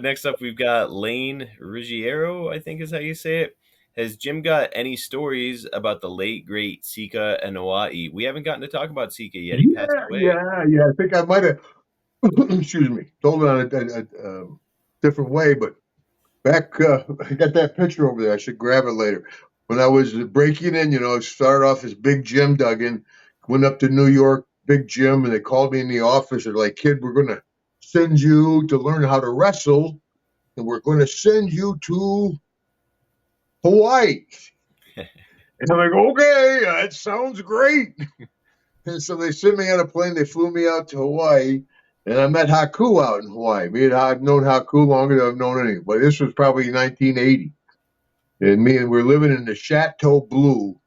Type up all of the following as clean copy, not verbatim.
Next up, we've got Lane Ruggiero, I think is how you say it. Has Jim got any stories about the late, great Sika Anoa'i? We haven't gotten to talk about Sika yet. He passed Yeah, away. yeah, yeah. I think I might have, excuse me, told it on a different way, but back, I got that picture over there. I should grab it later. When I was breaking in, I started off as Big Jim Duggan, went up to New York, Big Jim, and they called me in the office. They're like, kid, we're going to send you to learn how to wrestle, and we're going to send you to Hawaii. And I'm like, okay, that sounds great. And so they sent me on a plane. They flew me out to Hawaii, and I met Haku out in Hawaii. I've known Haku longer than I've known anybody. This was probably 1980, and we're living in the Chateau Blue.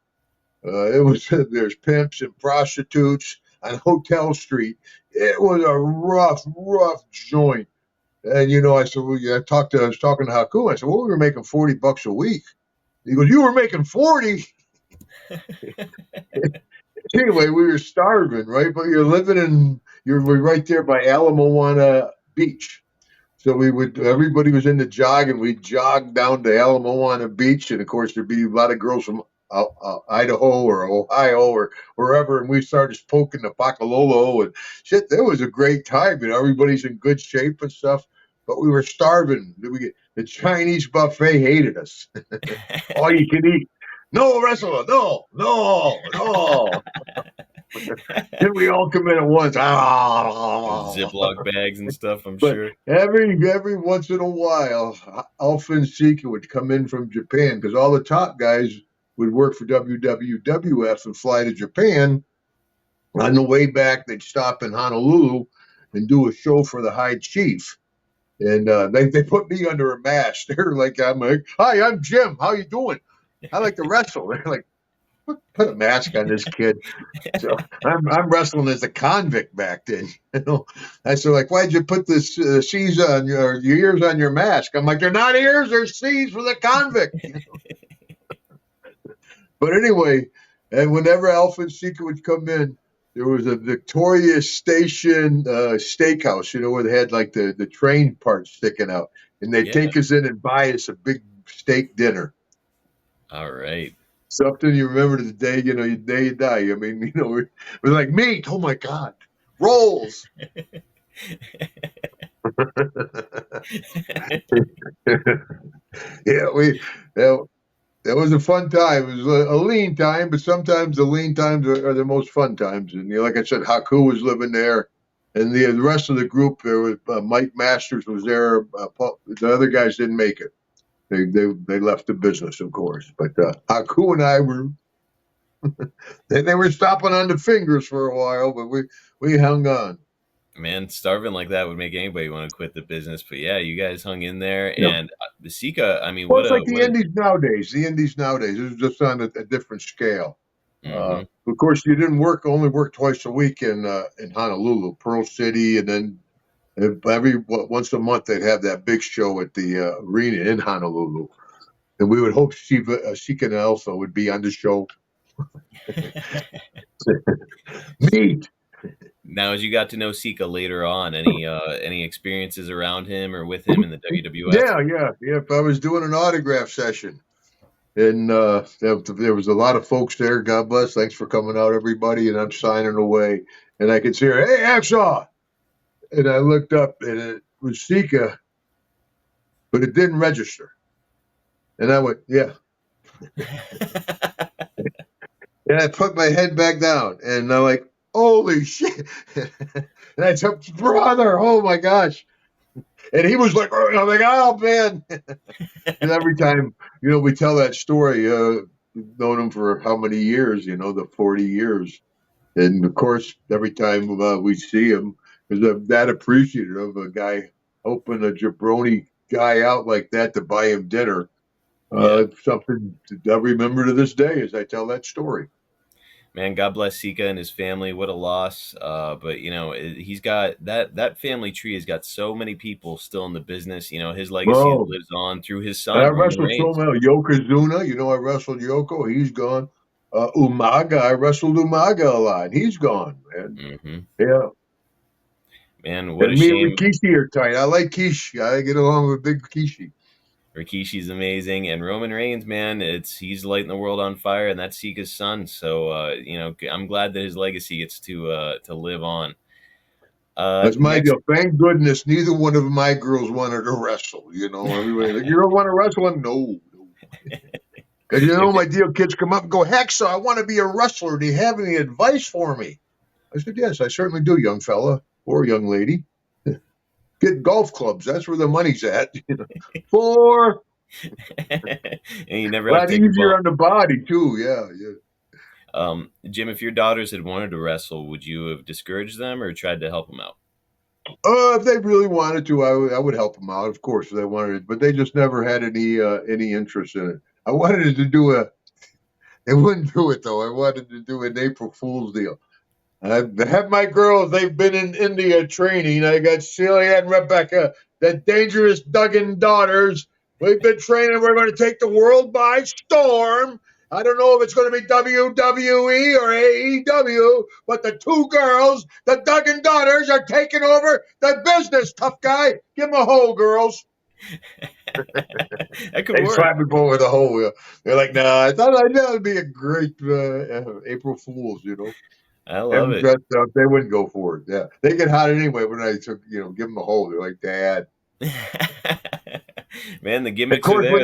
It was there's pimps and prostitutes on Hotel Street. It was a rough joint. And I said, well, yeah, I was talking to Haku. I said, well, we were making $40 a week. He goes, you were making 40. Anyway, we were starving, right? But we're right there by Ala Moana Beach. So everybody was into jogging. We'd jog down to Ala Moana Beach. And of course, there'd be a lot of girls from Idaho or Ohio or wherever. And we started poking the Pakalolo and shit. That was a great time. Everybody's in good shape and stuff. But we were starving. The Chinese buffet hated us. All you can eat. No wrestler, no. Then we all come in at once. Ziploc bags and stuff, I'm But sure. every once in a while, Alpha and Sika would come in from Japan because all the top guys would work for WWF and fly to Japan. On the way back, they'd stop in Honolulu and do a show for the High Chief. And they put me under a mask. I'm like, hi, I'm Jim. How you doing? I like to wrestle. They're like, put a mask on this kid. So I'm wrestling as a convict back then. I said, like, why'd you put this C's on your ears on your mask? I'm like, they're not ears, they're C's for the convict. But anyway, and whenever Alpha and Sika would come in, there was a Victoria Station steakhouse, where they had like the train part sticking out. And they'd take us in and buy us a big steak dinner. All right. Something you remember to the day, the day you die. I mean, we're like meat. Oh my God, rolls. That was a fun time. It was a lean time, but sometimes the lean times are the most fun times. And like I said, Haku was living there, and the rest of the group there was Mike Masters was there. The other guys didn't make it. They left the business, of course. But Haku and I were they were stopping on the fingers for a while, but we hung on. Man, starving like that would make anybody want to quit the business. But yeah, you guys hung in there, Yeah. and the Sika. I mean, Well, what it's a like the Indies nowadays. The Indies nowadays is just on a different scale. Mhm. Of course, you didn't only work twice a week in Honolulu, Pearl City, and then once a month they'd have that big show at the arena in Honolulu, and we would hope Sika and Alpha would be on the show. Meet. Now, as you got to know Sika later on, any experiences around him or with him in the WWF? Yeah. If I was doing an autograph session, and there was a lot of folks there. God bless. Thanks for coming out, everybody. And I'm signing away, and I could see her. Hey, Hacksaw. And I looked up, and it was Sika, but it didn't register. And I went, yeah. And I put my head back down, and I'm like, holy shit. And I said, brother, oh my gosh. And he was like, oh, I'm like, oh man. And every time, we tell that story, we've known him for how many years, the 40 years. And of course, every time we see him, because that appreciative of a guy helping a jabroni guy out like that to buy him dinner. It's something I remember to this day as I tell that story. Man, God bless Sika and his family. What a loss. But he's got that family tree has got so many people still in the business. His legacy Bro, lives on through his I son, Roman wrestled so Reigns. many. Yokozuna, I wrestled Yoko. He's gone. Umaga, I wrestled Umaga a lot. He's gone, man. Mm-hmm. Yeah. Man, what a And me and shame. Rikishi are tight. I like Kishi. I get along with Big Kishi. Rikishi's amazing, and Roman Reigns, man, he's lighting the world on fire, and that's Sika's son. So I'm glad that his legacy gets to live on. That's my Next, deal. Thank goodness neither one of my girls wanted to wrestle. You know, everybody like, you don't want to wrestle? No, no. Because you know, if my deal kids come up and go, Hacksaw, I want to be a wrestler. Do you have any advice for me? I said, yes, I certainly do, young fella or young lady. Get golf clubs. That's where the money's at. For and you never a have to lot take a easier bump. on the body too. Yeah, yeah. Jim, if your daughters had wanted to wrestle, would you have discouraged them or tried to help them out? If they really wanted to, I would help them out, of course, if they wanted it. But they just never had any interest in it. I wanted to do a. They wouldn't do it though. I wanted to do an April Fool's deal. I have my girls. They've been in India training. I got Celia and Rebecca, the dangerous Duggan daughters. We've been training. We're going to take the world by storm. I don't know if it's going to be WWE or AEW, but the two girls, the Duggan daughters, are taking over the business. Tough guy, give them a hole, girls. That could They work. slap me over the hole. They're like, "Nah, I thought it'd be a great April Fools, you know." I love Them it. dressed up, they wouldn't go for it. Yeah, they get hot anyway when I took, give them a hole. They're like, Dad. Man, the Of gimmicks are course, when there.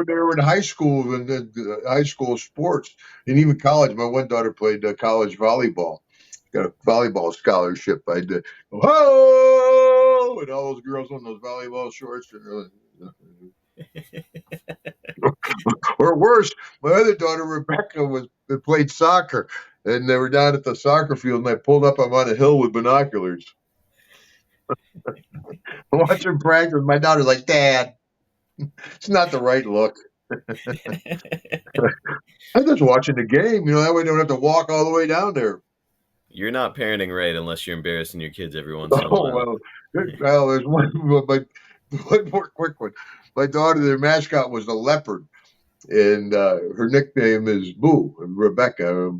they were in high school and high school sports and even college, my one daughter played college volleyball. Got a volleyball scholarship. I did. Oh, and all those girls on those volleyball shorts. Or worse, my other daughter Rebecca played soccer, and they were down at the soccer field, and I pulled up. I'm on a hill with binoculars. Watching practice, my daughter's like, Dad, it's not the right look. I'm just watching the game. That way I don't have to walk all the way down there. You're not parenting right unless you're embarrassing your kids every once in a Oh, while. well, there's one more quick one. My daughter, their mascot was the leopard, and her nickname is Boo, Rebecca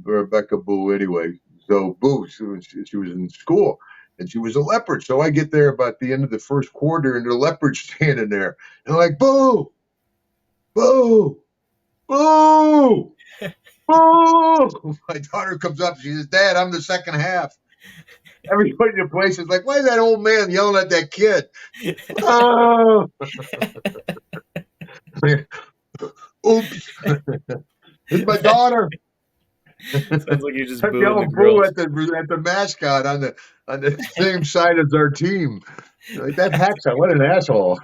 Boo, anyway. So Boo, she was in school, and she was a leopard. So I get there about the end of the first quarter, and the leopard's standing there. And I'm like, Boo, Boo, Boo, Boo. My daughter comes up. She says, Dad, I'm the second half. Everybody in the place is like, why is that old man yelling at that kid? Oh, oops. It's my daughter. Sounds like you're just I'm booing the yelling boo girls. at the mascot on the same side as our team. Like that Hacksaw, what an asshole.